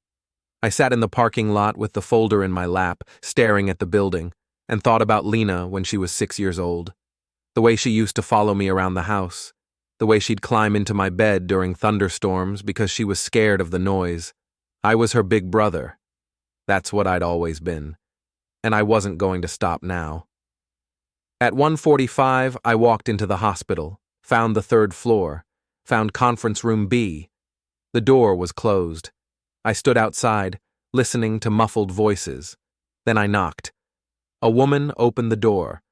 I sat in the parking lot with the folder in my lap, staring at the building, and thought about Lena when she was 6 years old. The way she used to follow me around the house. The way she'd climb into my bed during thunderstorms because she was scared of the noise. I was her big brother. That's what I'd always been. And I wasn't going to stop now. At 1:45, I walked into the hospital, found the 3rd floor, found conference room B. The door was closed. I stood outside, listening to muffled voices. Then I knocked. A woman opened the door.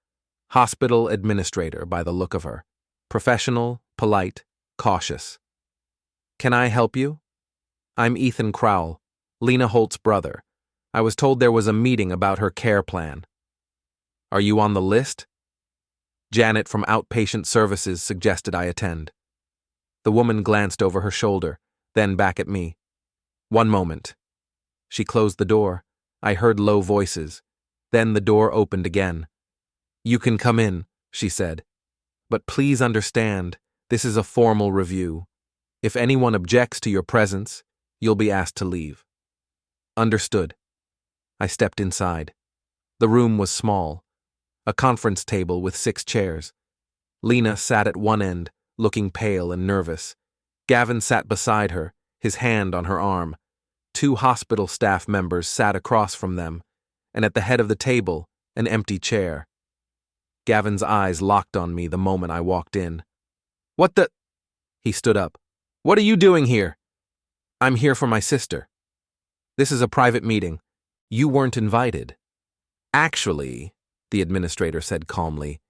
Hospital administrator by the look of her. Professional, polite, cautious. "Can I help you?" "I'm Ethan Crowell, Lena Holt's brother. I was told there was a meeting about her care plan." "Are you on the list?" Janet from Outpatient Services suggested I attend. The woman glanced over her shoulder, then back at me. "One moment." She closed the door. I heard low voices. Then the door opened again. "You can come in," she said. "But please understand, this is a formal review. If anyone objects to your presence, you'll be asked to leave." "Understood." I stepped inside. The room was small, a conference table with 6 chairs. Lena sat at one end, looking pale and nervous. Gavin sat beside her, his hand on her arm. 2 hospital staff members sat across from them, and at the head of the table, an empty chair. Gavin's eyes locked on me the moment I walked in. "What the—" He stood up. "What are you doing here?" "I'm here for my sister." "This is a private meeting. You weren't invited." "Actually," the administrator said calmly,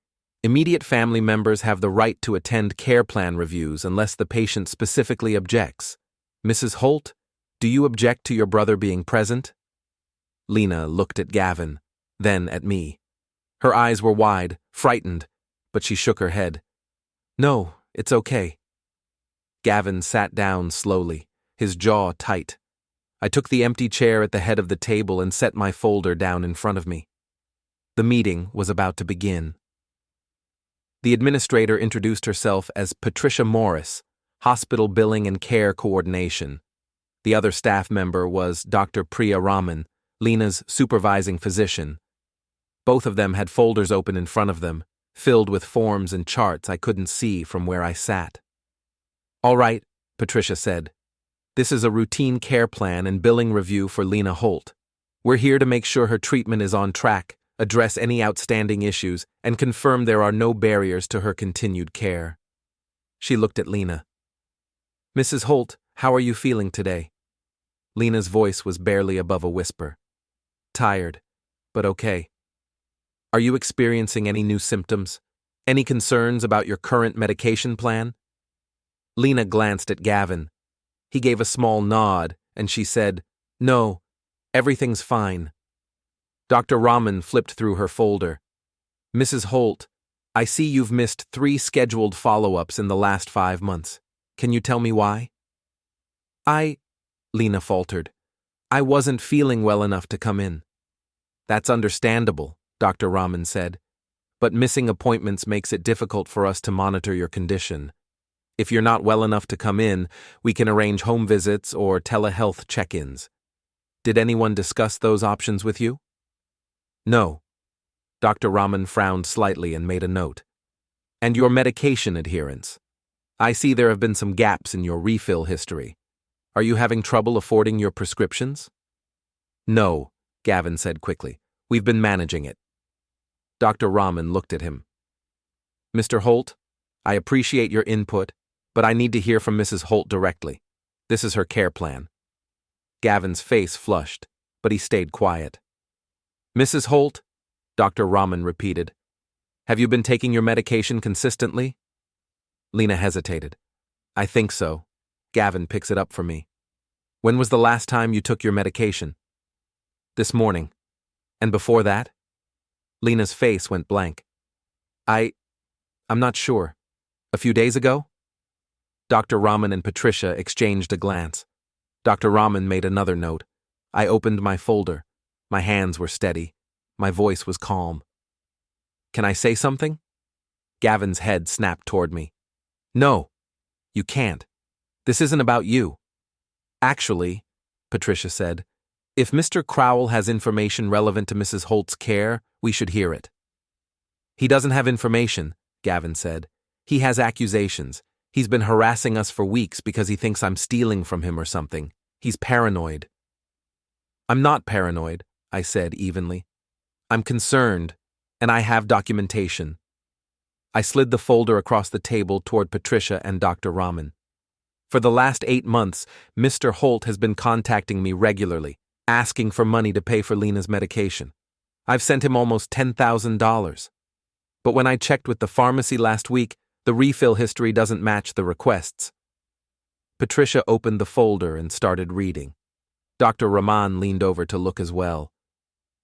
"immediate family members have the right to attend care plan reviews unless the patient specifically objects. Mrs. Holt, do you object to your brother being present?" Lena looked at Gavin, then at me. Her eyes were wide, frightened, but she shook her head. "No, it's okay." Gavin sat down slowly, his jaw tight. I took the empty chair at the head of the table and set my folder down in front of me. The meeting was about to begin. The administrator introduced herself as Patricia Morris, Hospital Billing and Care Coordination. The other staff member was Dr. Priya Raman, Lena's supervising physician. Both of them had folders open in front of them, filled with forms and charts I couldn't see from where I sat. "All right," Patricia said. "This is a routine care plan and billing review for Lena Holt. We're here to make sure her treatment is on track, address any outstanding issues, and confirm there are no barriers to her continued care." She looked at Lena. "Mrs. Holt, how are you feeling today?" Lena's voice was barely above a whisper. "Tired, but okay." "Are you experiencing any new symptoms? Any concerns about your current medication plan?" Lena glanced at Gavin. He gave a small nod, and she said, "No, everything's fine." Dr. Raman flipped through her folder. "Mrs. Holt, I see you've missed 3 scheduled follow-ups in the last 5 months. Can you tell me why?" Lena faltered. "I wasn't feeling well enough to come in." "That's understandable," Dr. Raman said, "but missing appointments makes it difficult for us to monitor your condition. If you're not well enough to come in, we can arrange home visits or telehealth check-ins. Did anyone discuss those options with you?" "No." Dr. Raman frowned slightly and made a note. "And your medication adherence. I see there have been some gaps in your refill history. Are you having trouble affording your prescriptions?" "No," Gavin said quickly. "We've been managing it." Dr. Raman looked at him. "Mr. Holt, I appreciate your input, but I need to hear from Mrs. Holt directly. This is her care plan." Gavin's face flushed, but he stayed quiet. "Mrs. Holt," Dr. Raman repeated, "have you been taking your medication consistently?" Lena hesitated. "I think so." Gavin picks it up for me. "When was the last time you took your medication?" "This morning." "And before that?" Lena's face went blank. I'm not sure. A few days ago?" Dr. Raman and Patricia exchanged a glance. Dr. Raman made another note. I opened my folder. My hands were steady. My voice was calm. "Can I say something?" Gavin's head snapped toward me. "No, you can't. This isn't about you." "Actually," Patricia said, "if Mr. Crowell has information relevant to Mrs. Holt's care, we should hear it." "He doesn't have information," Gavin said. "He has accusations. He's been harassing us for weeks because he thinks I'm stealing from him or something. He's paranoid." "I'm not paranoid," I said evenly. "I'm concerned, and I have documentation." I slid the folder across the table toward Patricia and Dr. Raman. "For the last 8 months, Mr. Holt has been contacting me regularly, asking for money to pay for Lena's medication. I've sent him almost $10,000. But when I checked with the pharmacy last week, the refill history doesn't match the requests." Patricia opened the folder and started reading. Dr. Raman leaned over to look as well.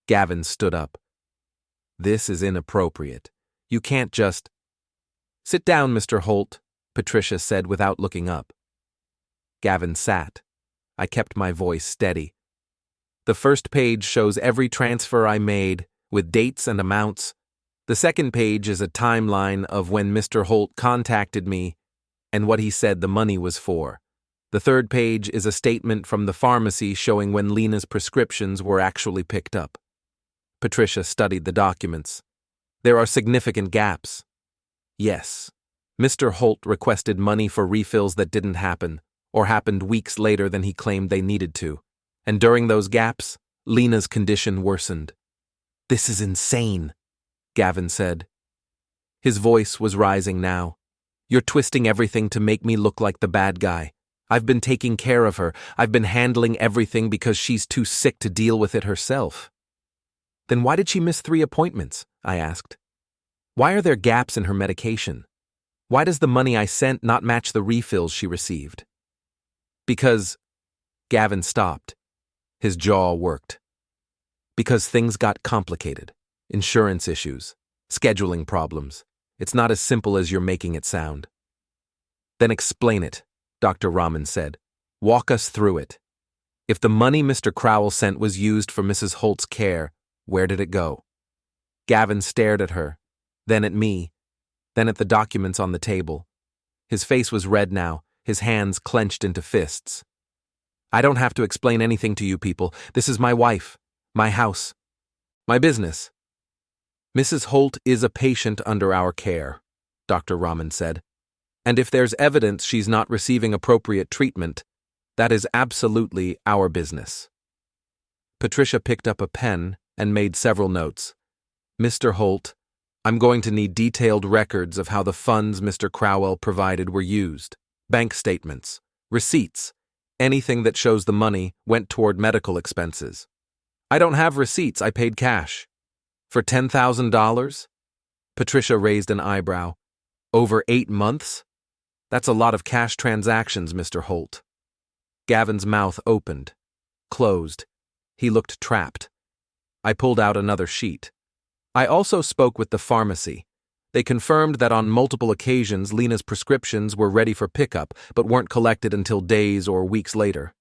Gavin stood up. "This is inappropriate. You can't just—" "Sit down, Mr. Holt," Patricia said without looking up. Gavin sat. I kept my voice steady. "The first page shows every transfer I made, with dates and amounts. The second page is a timeline of when Mr. Holt contacted me and what he said the money was for. The third page is a statement from the pharmacy showing when Lena's prescriptions were actually picked up. Patricia studied the documents. There are significant gaps. Yes, Mr. Holt requested money for refills that didn't happen, or happened weeks later than he claimed they needed to. And during those gaps, Lena's condition worsened. "This is insane," Gavin said. His voice was rising now. "You're twisting everything to make me look like the bad guy. I've been taking care of her. I've been handling everything because she's too sick to deal with it herself." "Then why did she miss 3 appointments?" I asked. "Why are there gaps in her medication? Why does the money I sent not match the refills she received?" "Because..." Gavin stopped. His jaw worked. "Because things got complicated. Insurance issues. Scheduling problems. It's not as simple as you're making it sound." "Then explain it," Dr. Rahman said. "Walk us through it. If the money Mr. Crowell sent was used for Mrs. Holt's care, where did it go?" Gavin stared at her, then at me, then at the documents on the table. His face was red now, his hands clenched into fists. "I don't have to explain anything to you people. This is my wife, my house, my business." "Mrs. Holt is a patient under our care," Dr. Rahman said. "And if there's evidence she's not receiving appropriate treatment, that is absolutely our business." Patricia picked up a pen and made several notes. "Mr. Holt, I'm going to need detailed records of how the funds Mr. Crowell provided were used. Bank statements, receipts, anything that shows the money went toward medical expenses." "I don't have receipts, I paid cash." "For $10,000? Patricia raised an eyebrow. "Over 8 months? That's a lot of cash transactions, Mr. Holt." Gavin's mouth opened, closed. He looked trapped. I pulled out another sheet. "I also spoke with the pharmacy. They confirmed that on multiple occasions Lena's prescriptions were ready for pickup but weren't collected until days or weeks later.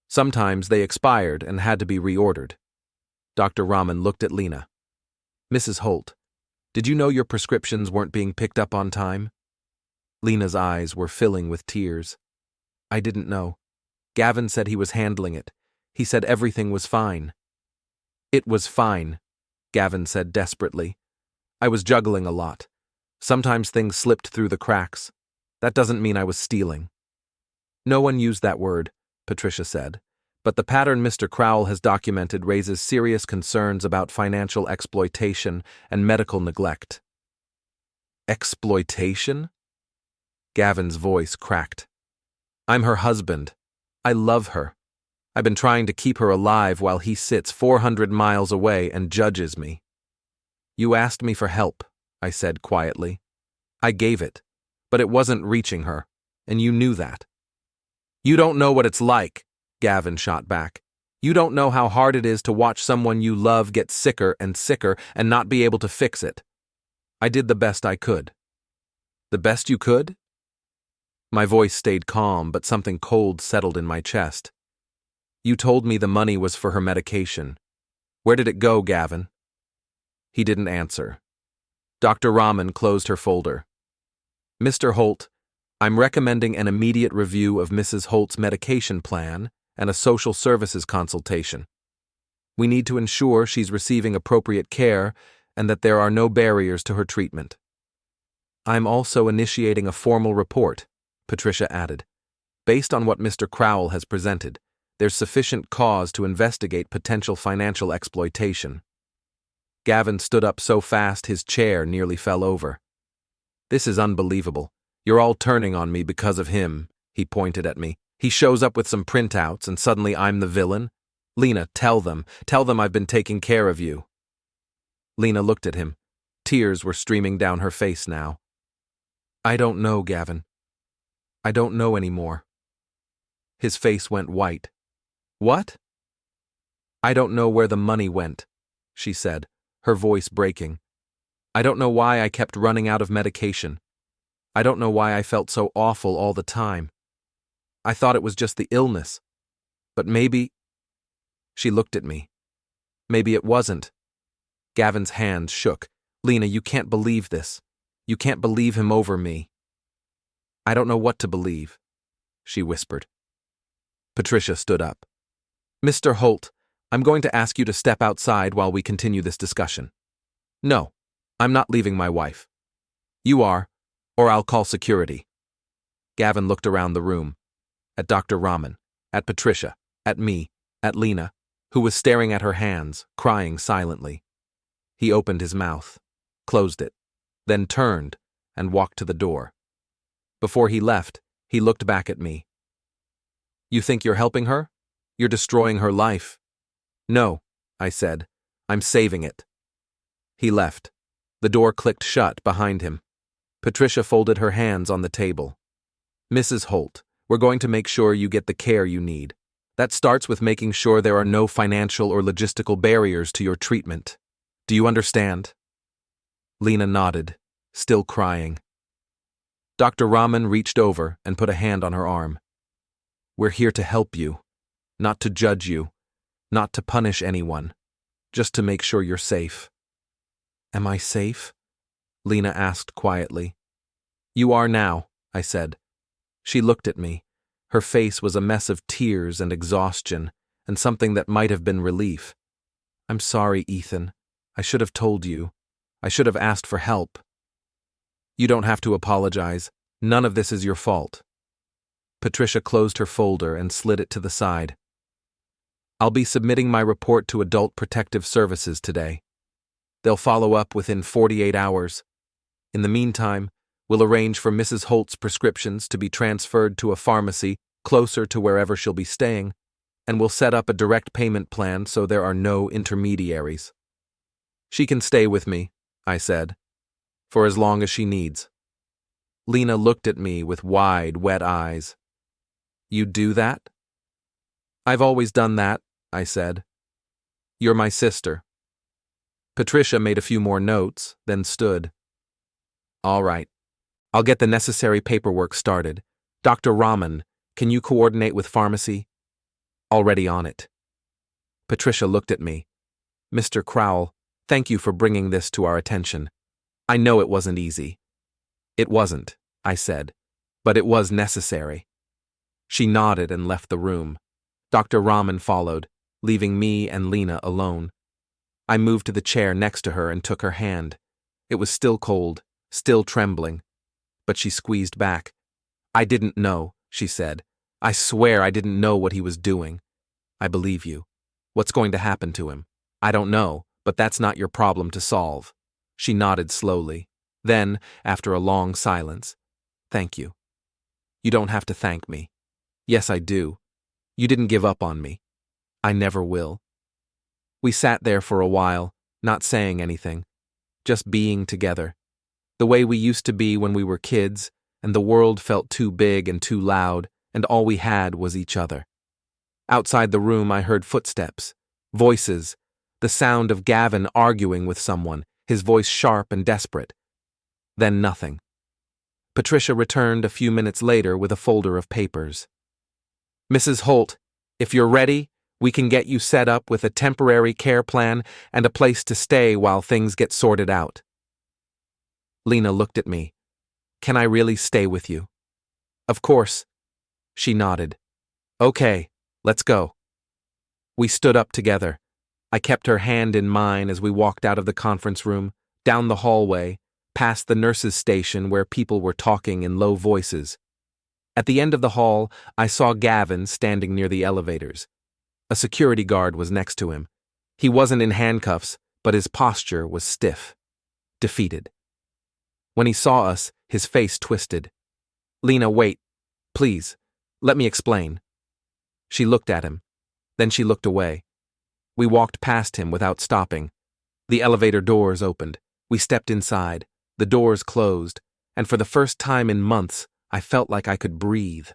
Sometimes they expired and had to be reordered." Dr. Rahman looked at Lena. "Mrs. Holt, did you know your prescriptions weren't being picked up on time?" Lena's eyes were filling with tears. "I didn't know. Gavin said he was handling it. He said everything was fine." "It was fine," Gavin said desperately. "I was juggling a lot. Sometimes things slipped through the cracks. That doesn't mean I was stealing." "No one used that word," Patricia said. "But the pattern Mr. Crowell has documented raises serious concerns about financial exploitation and medical neglect." "Exploitation?" Gavin's voice cracked. "I'm her husband. I love her. I've been trying to keep her alive while he sits 400 miles away and judges me." "You asked me for help," I said quietly. "I gave it, but it wasn't reaching her, and you knew that." "You don't know what it's like," Gavin shot back. "You don't know how hard it is to watch someone you love get sicker and not be able to fix it. I did the best I could." "The best you could?" My voice stayed calm, but something cold settled in my chest. "You told me the money was for her medication. Where did it go, Gavin?" He didn't answer. Dr. Rahman closed her folder. "Mr. Holt, I'm recommending an immediate review of Mrs. Holt's medication plan and a social services consultation. We need to ensure she's receiving appropriate care and that there are no barriers to her treatment." "I'm also initiating a formal report," Patricia added. "Based on what Mr. Crowell has presented, there's sufficient cause to investigate potential financial exploitation." Gavin stood up so fast his chair nearly fell over. "This is unbelievable. You're all turning on me because of him," he pointed at me. "He shows up with some printouts and suddenly I'm the villain. Lena, tell them I've been taking care of you." Lena looked at him. Tears were streaming down her face now. "I don't know, Gavin. I don't know anymore." His face went white. "What?" "I don't know where the money went," she said, her voice breaking. "I don't know why I kept running out of medication. I don't know why I felt so awful all the time. I thought it was just the illness. But maybe..." She looked at me. "Maybe it wasn't." Gavin's hands shook. "Lena, you can't believe this. You can't believe him over me." "I don't know what to believe," she whispered. Patricia stood up. Mr. Holt, I'm going to ask you to step outside while we continue this discussion. No, I'm not leaving my wife. You are, or I'll call security. Gavin looked around the room, at Dr. Rahman, at Patricia, at me, at Lena, who was staring at her hands, crying silently. He opened his mouth, closed it, then turned and walked to the door. Before he left, he looked back at me. You think you're helping her? You're destroying her life. No, I said. I'm saving it. He left. The door clicked shut behind him. Patricia folded her hands on the table. Mrs. Holt, we're going to make sure you get the care you need. That starts with making sure there are no financial or logistical barriers to your treatment. Do you understand? Lena nodded, still crying. Dr. Rahman reached over and put a hand on her arm. We're here to help you, not to judge you, not to punish anyone, just to make sure you're safe. Am I safe? Lena asked quietly. You are now, I said. She looked at me. Her face was a mess of tears and exhaustion, and something that might have been relief. I'm sorry, Ethan. I should have told you. I should have asked for help. You don't have to apologize. None of this is your fault. Patricia closed her folder and slid it to the side. I'll be submitting my report to Adult Protective Services today. They'll follow up within 48 hours. In the meantime, we'll arrange for Mrs. Holt's prescriptions to be transferred to a pharmacy closer to wherever she'll be staying, and we'll set up a direct payment plan so there are no intermediaries. She can stay with me, I said, for as long as she needs. Lena looked at me with wide, wet eyes. You do that? I've always done that, I said. You're my sister. Patricia made a few more notes, then stood. All right. I'll get the necessary paperwork started. Dr. Rahman, can you coordinate with pharmacy? Already on it. Patricia looked at me. Mr. Crowell, thank you for bringing this to our attention. I know it wasn't easy. It wasn't, I said, but it was necessary. She nodded and left the room. Dr. Rahman followed, leaving me and Lena alone. I moved to the chair next to her and took her hand. It was still cold, still trembling, but she squeezed back. I didn't know, she said. I swear I didn't know what he was doing. I believe you. What's going to happen to him? I don't know, but that's not your problem to solve. She nodded slowly. Then, after a long silence, thank you. You don't have to thank me. Yes, I do. You didn't give up on me. I never will. We sat there for a while, not saying anything, just being together, the way we used to be when we were kids, and the world felt too big and too loud, and all we had was each other. Outside the room I heard footsteps, voices, the sound of Gavin arguing with someone, his voice sharp and desperate. Then nothing. Patricia returned a few minutes later with a folder of papers. Mrs. Holt, if you're ready, we can get you set up with a temporary care plan and a place to stay while things get sorted out. Lena looked at me. Can I really stay with you? Of course. She nodded. Okay, let's go. We stood up together. I kept her hand in mine as we walked out of the conference room, down the hallway, past the nurses' station where people were talking in low voices. At the end of the hall, I saw Gavin standing near the elevators. A security guard was next to him. He wasn't in handcuffs, but his posture was stiff, defeated. When he saw us, his face twisted. Lena, wait. Please, let me explain. She looked at him. Then she looked away. We walked past him without stopping. The elevator doors opened. We stepped inside. The doors closed, and for the first time in months, I felt like I could breathe.